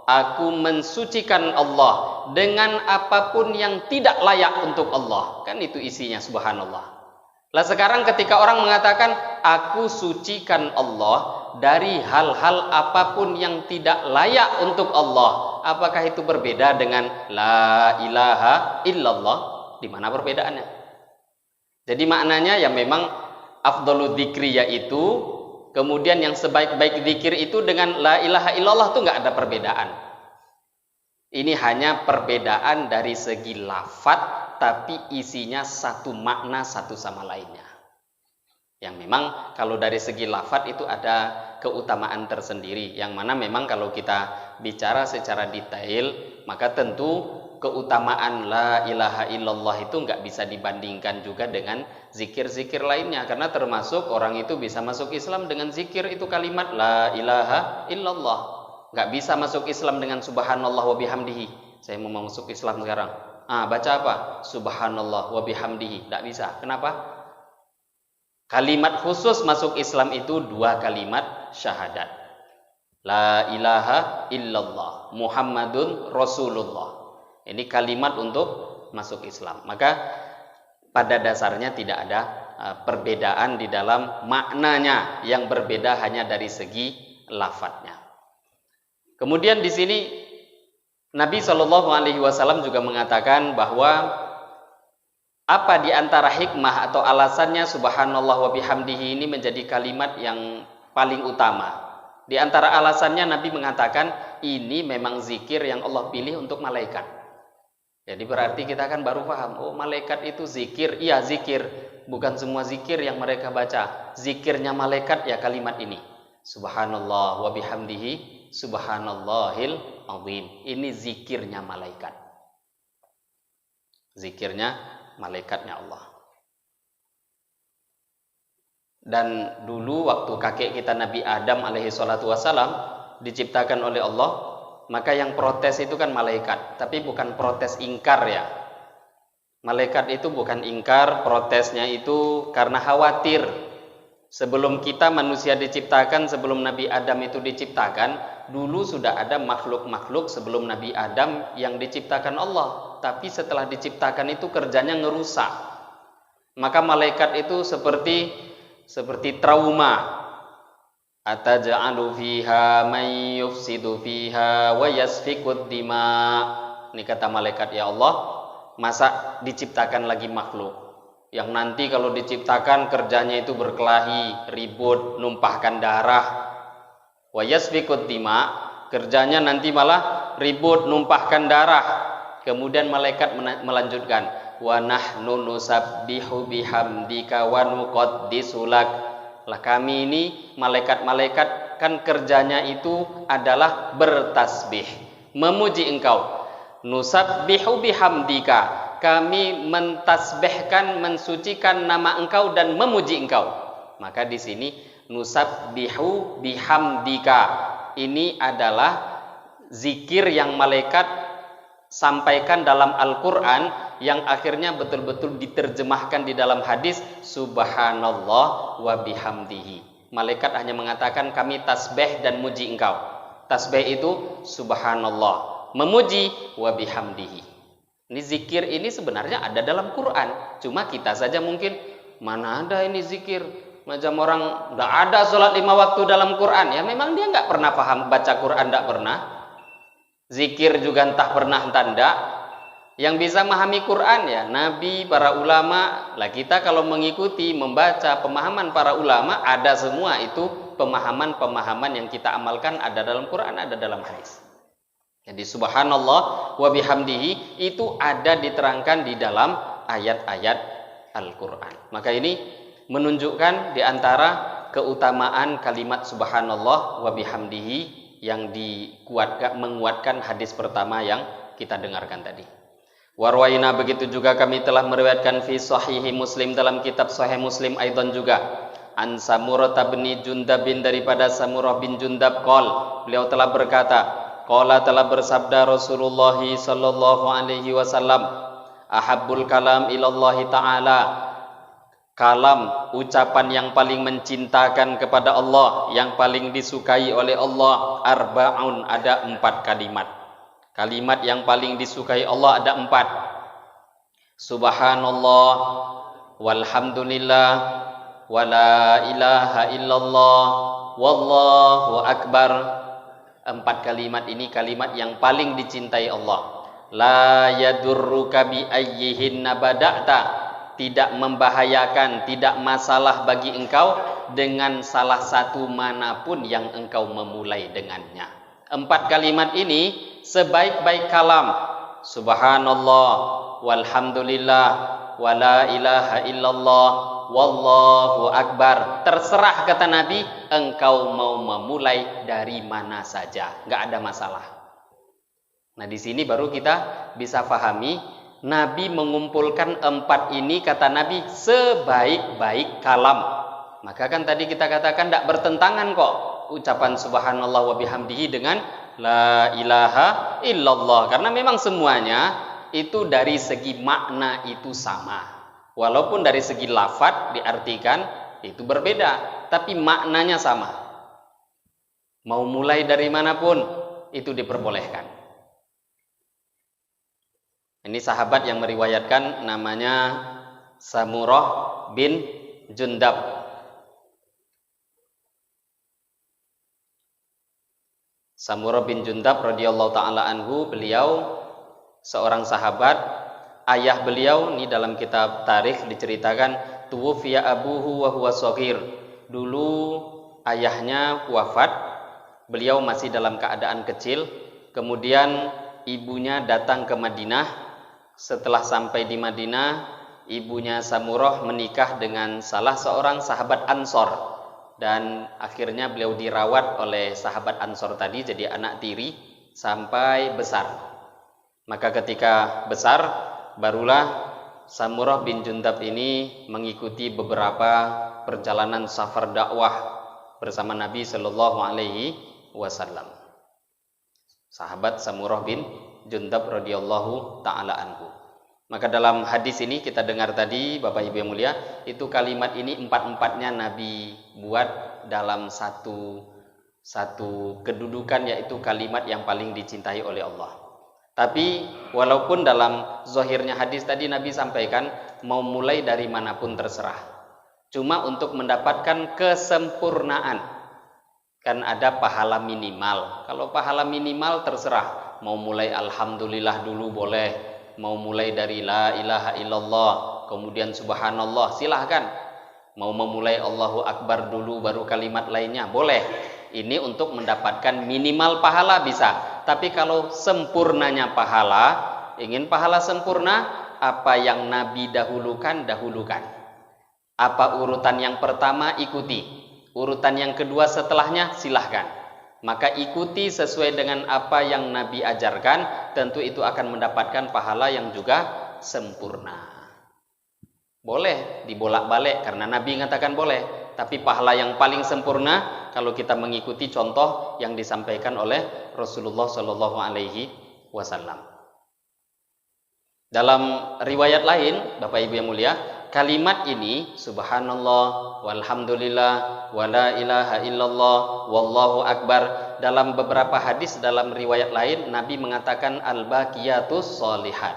aku mensucikan Allah dengan apapun yang tidak layak untuk Allah. Kan itu isinya subhanallah. Lah sekarang ketika orang mengatakan aku sucikan Allah dari hal-hal apapun yang tidak layak untuk Allah, apakah itu berbeda dengan la ilaha illallah? Di mana perbedaannya? Jadi maknanya ya memang afdhalul dzikri yaitu, kemudian yang sebaik-baik zikir itu dengan la ilaha illallah itu nggak ada perbedaan. Ini hanya perbedaan dari segi lafadz, tapi isinya satu makna satu sama lainnya. Yang memang kalau dari segi lafadz itu ada keutamaan tersendiri, yang mana memang kalau kita bicara secara detail, maka tentu keutamaan la ilaha illallah itu nggak bisa dibandingkan juga dengan zikir-zikir lainnya. Karena termasuk orang itu bisa masuk Islam dengan zikir itu kalimat la ilaha illallah. Nggak bisa masuk Islam dengan subhanallah wa bihamdihi. Saya mau masuk Islam sekarang. Baca apa? Subhanallah wa bihamdihi. Tidak bisa. Kenapa? Kalimat khusus masuk Islam itu dua kalimat syahadat. La ilaha illallah Muhammadun Rasulullah. Ini kalimat untuk masuk Islam. Maka pada dasarnya tidak ada perbedaan di dalam maknanya, yang berbeda hanya dari segi lafadznya. Kemudian di sini Nabi Shallallahu Alaihi Wasallam juga mengatakan bahwa apa di antara hikmah atau alasannya subhanallah wa bihamdihi ini menjadi kalimat yang paling utama. Di antara alasannya Nabi mengatakan ini memang zikir yang Allah pilih untuk malaikat. Jadi berarti kita kan baru paham, oh malaikat itu zikir. Iya zikir, bukan semua zikir yang mereka baca. Zikirnya malaikat ya kalimat ini. Subhanallah wa bihamdihi subhanallahil azim. Ini zikirnya malaikat. Zikirnya malaikatnya Allah. Dan dulu waktu kakek kita Nabi Adam alaihi salatu wassalam diciptakan oleh Allah, maka yang protes itu kan malaikat, tapi bukan protes ingkar ya. Malaikat itu bukan ingkar, protesnya itu karena khawatir. Sebelum kita manusia diciptakan, sebelum Nabi Adam itu diciptakan, dulu sudah ada makhluk-makhluk sebelum Nabi Adam yang diciptakan Allah. Tapi setelah diciptakan itu kerjanya ngerusak. Maka malaikat itu seperti trauma. Ataj'alu fiha may yufsidu fiha wa yasfikud dima. Ini kata malaikat, ya Allah, masa diciptakan lagi makhluk yang nanti kalau diciptakan kerjanya itu berkelahi, ribut, numpahkan darah. Wa yasfikud dima, kerjanya nanti malah ribut, numpahkan darah. Kemudian malaikat melanjutkan, wa nahnu nusabbihu bihamdika wa nuqaddisu lak. Lah kami ini malaikat-malaikat kan kerjanya itu adalah bertasbih, memuji engkau. Nusabbihu bihamdika, kami mentasbihkan, mensucikan nama engkau dan memuji engkau. Maka di sini nusabbihu bihamdika ini adalah zikir yang malaikat sampaikan dalam Al-Quran, yang akhirnya betul-betul diterjemahkan di dalam hadis, subhanallah wa bihamdihi. Malaikat hanya mengatakan kami tasbih dan muji engkau. Tasbih itu subhanallah, memuji wa bihamdihi. Ini zikir ini sebenarnya ada dalam Quran, cuma kita saja mungkin mana ada ini zikir. Macam orang nggak ada sholat 5 waktu dalam Quran, ya memang dia nggak pernah paham baca Quran, nggak pernah. Zikir juga entah pernah entah enggak. Yang bisa memahami Quran ya Nabi, para ulama. Lah kita kalau mengikuti, membaca pemahaman para ulama, ada semua itu pemahaman-pemahaman yang kita amalkan, ada dalam Quran, ada dalam hadis. Jadi subhanallah wa bihamdihi itu ada diterangkan di dalam ayat-ayat Al-Quran. Maka ini menunjukkan di antara keutamaan kalimat subhanallah wa bihamdihi yang menguatkan hadis pertama yang kita dengarkan tadi. Warwaina, begitu juga kami telah meriwayatkan fi sahihi Muslim, dalam kitab Sahih Muslim aidan juga, an Samurah bin Jundab, daripada Samurah bin Jundab beliau telah berkata, qala telah bersabda Rasulullah sallallahu alaihi wasallam, ahabbul kalam ilallahi ta'ala, kalam, ucapan yang paling mencintakan kepada Allah, yang paling disukai oleh Allah, arba'un, ada 4 kalimat. Kalimat yang paling disukai Allah ada 4. Subhanallah, walhamdulillah, wala ilaha illallah, wallahu akbar. 4 kalimat ini kalimat yang paling dicintai Allah. La yadurruka bi ayyihinna bada'ta, tidak membahayakan, tidak masalah bagi engkau dengan salah satu manapun yang engkau memulai dengannya. 4 kalimat ini sebaik-baik kalam. Subhanallah, walhamdulillah, wala ilaha illallah, wallahu akbar. Terserah kata Nabi, engkau mau memulai dari mana saja, nggak ada masalah. Nah di sini baru kita bisa pahami Nabi mengumpulkan 4 ini, kata Nabi, sebaik-baik kalam. Maka kan tadi kita katakan tidak bertentangan kok ucapan subhanallah wa bihamdihi dengan la ilaha illallah, karena memang semuanya itu dari segi makna itu sama. Walaupun dari segi lafadz diartikan itu berbeda, tapi maknanya sama. Mau mulai dari manapun itu diperbolehkan. Ini sahabat yang meriwayatkan namanya Samurah bin Jundab. Samurah bin Jundab radhiyallahu taala anhu, beliau seorang sahabat. Ayah beliau, ini dalam kitab tarikh diceritakan, tuwfiya abuhu wa huwa shaghir. Dulu ayahnya wafat Beliau masih dalam keadaan kecil. Kemudian ibunya datang ke Madinah. Setelah sampai di Madinah, ibunya Samurah menikah dengan salah seorang sahabat Ansor, dan akhirnya beliau dirawat oleh sahabat Ansor tadi jadi anak tiri sampai besar. Maka ketika besar, barulah Samurah bin Jundab ini mengikuti beberapa perjalanan safar dakwah bersama Nabi Shallallahu Alaihi Wasallam. Sahabat Samurah bin Jundab radhiyallahu taala anhu. Maka dalam hadis ini kita dengar tadi, Bapak Ibu yang mulia, itu kalimat ini empat-empatnya Nabi buat dalam satu kedudukan, yaitu kalimat yang paling dicintai oleh Allah. Tapi walaupun dalam zahirnya hadis tadi Nabi sampaikan mau mulai dari manapun terserah, cuma untuk mendapatkan kesempurnaan, kan ada pahala minimal. Kalau pahala minimal terserah, mau mulai alhamdulillah dulu boleh, mau mulai dari la ilaha illallah kemudian subhanallah silahkan, mau memulai Allahu Akbar dulu baru kalimat lainnya boleh. Ini untuk mendapatkan minimal pahala bisa. Tapi kalau sempurnanya pahala, ingin pahala sempurna, apa yang Nabi dahulukan, dahulukan. Apa urutan yang pertama, ikuti. Urutan yang kedua setelahnya, silahkan. Maka ikuti sesuai dengan apa yang Nabi ajarkan, tentu itu akan mendapatkan pahala yang juga sempurna. Boleh dibolak-balik karena Nabi mengatakan boleh. Tapi pahala yang paling sempurna kalau kita mengikuti contoh yang disampaikan oleh Rasulullah Shallallahu Alaihi Wasallam. Dalam riwayat lain, Bapak Ibu yang mulia, kalimat ini subhanallah walhamdulillah wala ilaha illallah wallahu akbar, dalam beberapa hadis dalam riwayat lain Nabi mengatakan al-baqiyatus sholihat.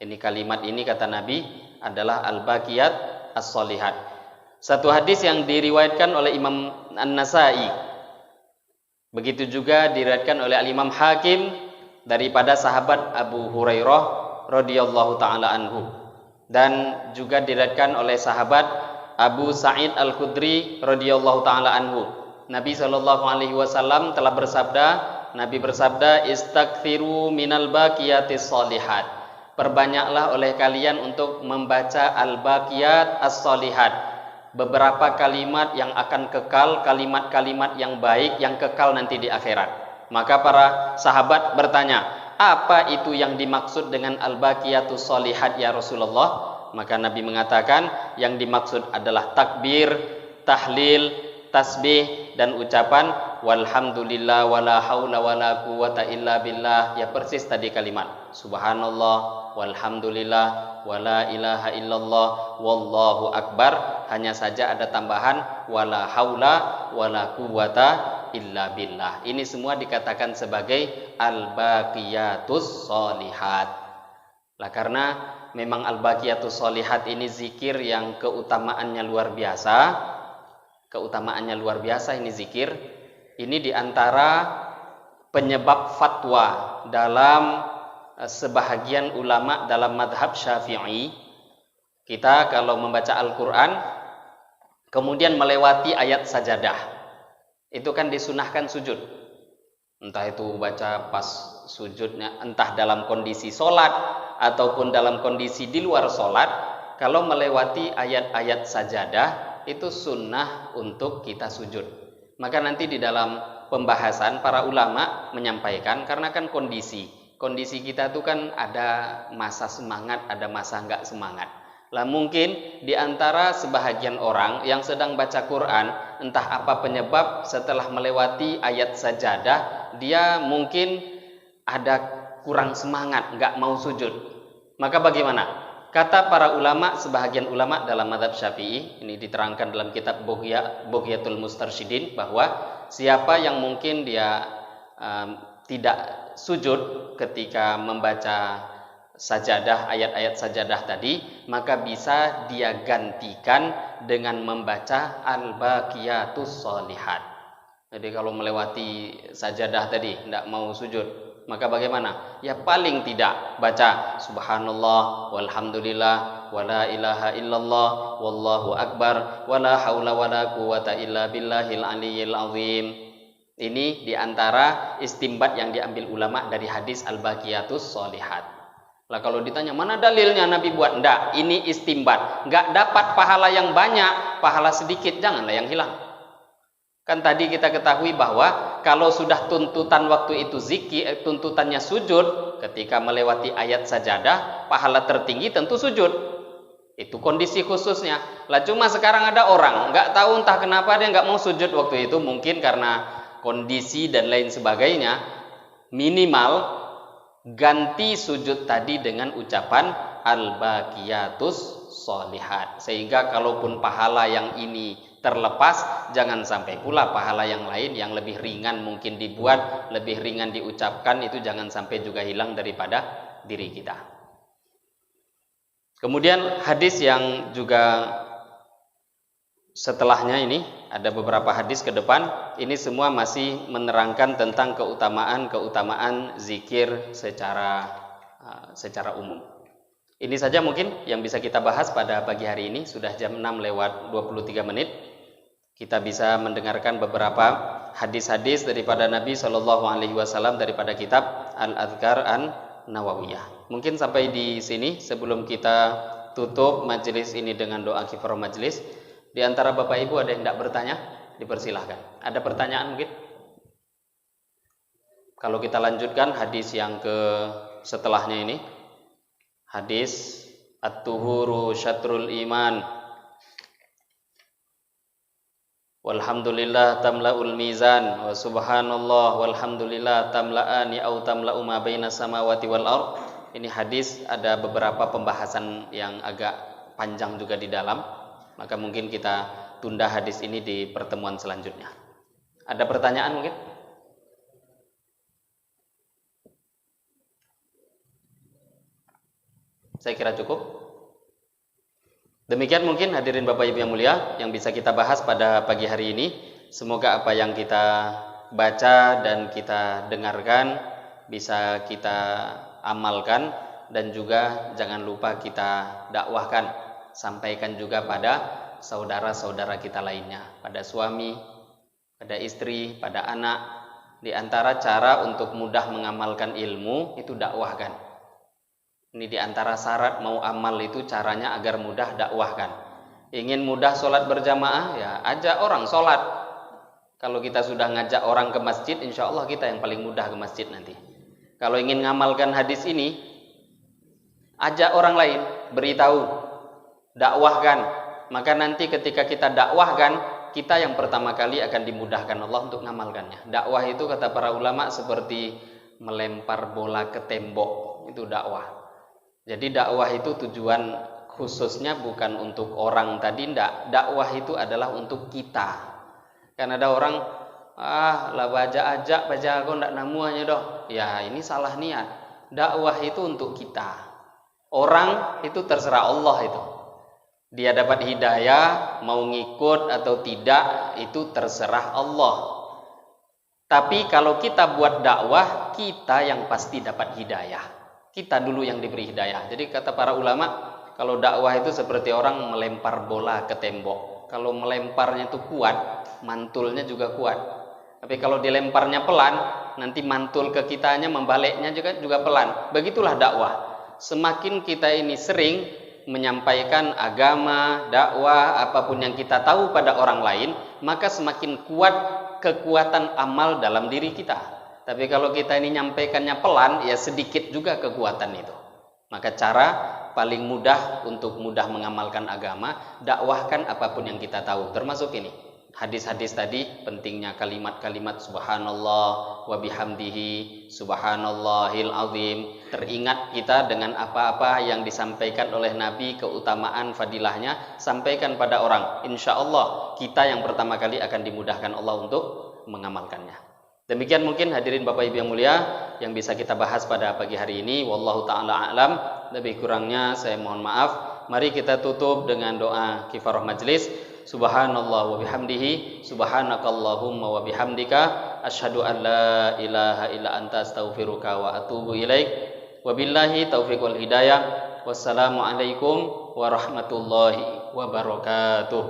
Ini kalimat ini kata Nabi adalah al-baqiyat as-sholihat. Satu hadis yang diriwayatkan oleh Imam An-Nasai, begitu juga diriwayatkan oleh Al-Imam Hakim daripada sahabat Abu Hurairah radhiyallahu taala anhu, dan juga diriwayatkan oleh sahabat Abu Sa'id Al-Khudri radhiyallahu taala anhu. Nabi sallallahu alaihi wasallam telah bersabda, Nabi bersabda, "Istaghfiru minal baqiyatis sholihat." Perbanyaklah oleh kalian untuk membaca al-baqiyat as-sholihat. Beberapa kalimat yang akan kekal, kalimat-kalimat yang baik yang kekal nanti di akhirat. Maka para sahabat bertanya, apa itu yang dimaksud dengan al-baqiyatus sholihat ya Rasulullah? Maka Nabi mengatakan yang dimaksud adalah takbir, tahlil, tasbih, dan ucapan walhamdulillah wala haula wala quwata illa billah. Ya persis tadi kalimat subhanallah walhamdulillah wala ilaha illallah wallahu akbar, hanya saja ada tambahan wala haula wala quwata illa billah. Ini semua dikatakan sebagai al-baqiyatus sholihat. Lah karena memang al-baqiyatus sholihat ini zikir yang keutamaannya luar biasa. Keutamaannya luar biasa ini zikir. Ini diantara penyebab fatwa dalam sebahagian ulama dalam madhab Syafi'i. Kita kalau membaca Al-Quran kemudian melewati ayat sajadah, itu kan disunahkan sujud. Entah itu baca pas sujudnya, entah dalam kondisi sholat ataupun dalam kondisi di luar sholat. Kalau melewati ayat-ayat sajadah itu sunnah untuk kita sujud. Maka nanti di dalam pembahasan para ulama menyampaikan, karena kan kondisi kita itu kan ada masa semangat, ada masa enggak semangat. Lah mungkin di antara sebahagian orang yang sedang baca Quran, entah apa penyebab setelah melewati ayat sajadah dia mungkin ada kurang semangat, enggak mau sujud. Maka bagaimana? Kata para ulama, sebahagian ulama dalam mazhab Syafi'i, ini diterangkan dalam kitab Bughyatul Mustarsyidin, bahwa siapa yang mungkin dia tidak sujud ketika membaca sajadah, ayat-ayat sajadah tadi, maka bisa dia gantikan dengan membaca al-baqiyatus sholihat. Jadi kalau melewati sajadah tadi tidak mau sujud, maka bagaimana? Ya paling tidak baca subhanallah walhamdulillah wala ilaha illallah wallahu akbar wala haula wala quwata illa billahil aliyyil azim. Ini diantara istimbat yang diambil ulama dari hadis al-baqiyatus sholihat. Lah kalau ditanya mana dalilnya Nabi buat, enggak, ini istimbat. Enggak dapat pahala yang banyak, pahala sedikit, janganlah yang hilang. Kan tadi kita ketahui bahwa kalau sudah tuntutan waktu itu zikir, tuntutannya sujud, ketika melewati ayat sajadah, pahala tertinggi tentu sujud. Itu kondisi khususnya. Lah cuma sekarang ada orang enggak tahu entah kenapa dia enggak mau sujud waktu itu, mungkin karena kondisi dan lain sebagainya, minimal ganti sujud tadi dengan ucapan al-baqiyatus sholihat, sehingga kalaupun pahala yang ini terlepas, jangan sampai pula pahala yang lain yang lebih ringan mungkin dibuat, lebih ringan diucapkan, itu jangan sampai juga hilang daripada diri kita. Kemudian hadis yang juga setelahnya ini, ada beberapa hadis ke depan, ini semua masih menerangkan tentang keutamaan zikir secara umum. Ini saja mungkin yang bisa kita bahas pada pagi hari ini. Sudah jam 6:23 menit. Kita bisa mendengarkan beberapa hadis-hadis daripada Nabi Shallallahu Alaihi Wasallam daripada kitab Al-Adhkar An-Nawawiyah. Mungkin sampai di sini sebelum kita tutup majelis ini dengan doa kifarah majelis. Di antara Bapak Ibu ada yang tidak bertanya? Dipersilahkan. Ada pertanyaan mungkin? Kalau kita lanjutkan hadis yang setelahnya ini, hadis at-tuhuru syatrul iman, walhamdulillah tamla'ul mizan, wa subhanallah walhamdulillah tamla'ani au tamla'u ma baina samawati wal ardh. Ini hadis ada beberapa pembahasan yang agak panjang juga di dalam. Maka mungkin kita tunda hadis ini di pertemuan selanjutnya. Ada pertanyaan mungkin? Saya kira cukup. Demikian mungkin hadirin Bapak Ibu yang mulia yang bisa kita bahas pada pagi hari ini. Semoga apa yang kita baca dan kita dengarkan bisa kita amalkan, dan juga jangan lupa kita dakwahkan, sampaikan juga pada saudara-saudara kita lainnya, pada suami, pada istri, pada anak. Di antara cara untuk mudah mengamalkan ilmu itu dakwahkan. Ini di antara syarat mau amal itu caranya agar mudah dakwahkan. Ingin mudah sholat berjamaah, ya ajak orang sholat. Kalau kita sudah ngajak orang ke masjid, insya Allah kita yang paling mudah ke masjid nanti. Kalau ingin ngamalkan hadis ini, ajak orang lain, beritahu, dakwahkan. Maka nanti ketika kita dakwahkan, kita yang pertama kali akan dimudahkan Allah untuk ngamalkannya. Dakwah itu kata para ulama seperti melempar bola ke tembok, itu dakwah. Jadi dakwah itu tujuan khususnya bukan untuk orang tadi, enggak. Dakwah itu adalah untuk kita. Kan ada orang, lah baca aku enggak namuanya doh. Ya ini salah niat. Dakwah itu untuk kita. Orang itu terserah Allah itu. Dia dapat hidayah, mau ngikut atau tidak, itu terserah Allah. Tapi kalau kita buat dakwah, kita yang pasti dapat hidayah. Kita dulu yang diberi hidayah. Jadi kata para ulama, kalau dakwah itu seperti orang melempar bola ke tembok. Kalau melemparnya itu kuat, mantulnya juga kuat. Tapi kalau dilemparnya pelan, nanti mantul ke kitanya, membaliknya juga pelan. Begitulah dakwah. Semakin kita ini sering menyampaikan agama, dakwah, apapun yang kita tahu pada orang lain, maka semakin kuat kekuatan amal dalam diri kita. Tapi kalau kita ini nyampaikannya pelan, ya sedikit juga kekuatan itu. Maka cara paling mudah untuk mudah mengamalkan agama, dakwahkan apapun yang kita tahu, termasuk ini. Hadis-hadis tadi, pentingnya kalimat-kalimat subhanallah wa bihamdihi subhanallahil azim. Teringat kita dengan apa-apa yang disampaikan oleh Nabi, keutamaan fadilahnya, sampaikan pada orang. Insya Allah kita yang pertama kali akan dimudahkan Allah untuk mengamalkannya. Demikian mungkin hadirin Bapak Ibu yang mulia yang bisa kita bahas pada pagi hari ini. Wallahu ta'ala a'lam. Lebih kurangnya saya mohon maaf. Mari kita tutup dengan doa kifarah majlis. Subhanallah wa bihamdihi subhanakallahumma wa bihamdika asyhadu an la ilaha illa anta astaghfiruka wa atubu ilaik. Wabillahi taufiq wal hidayah. Wassalamualaikum warahmatullahi wabarakatuh.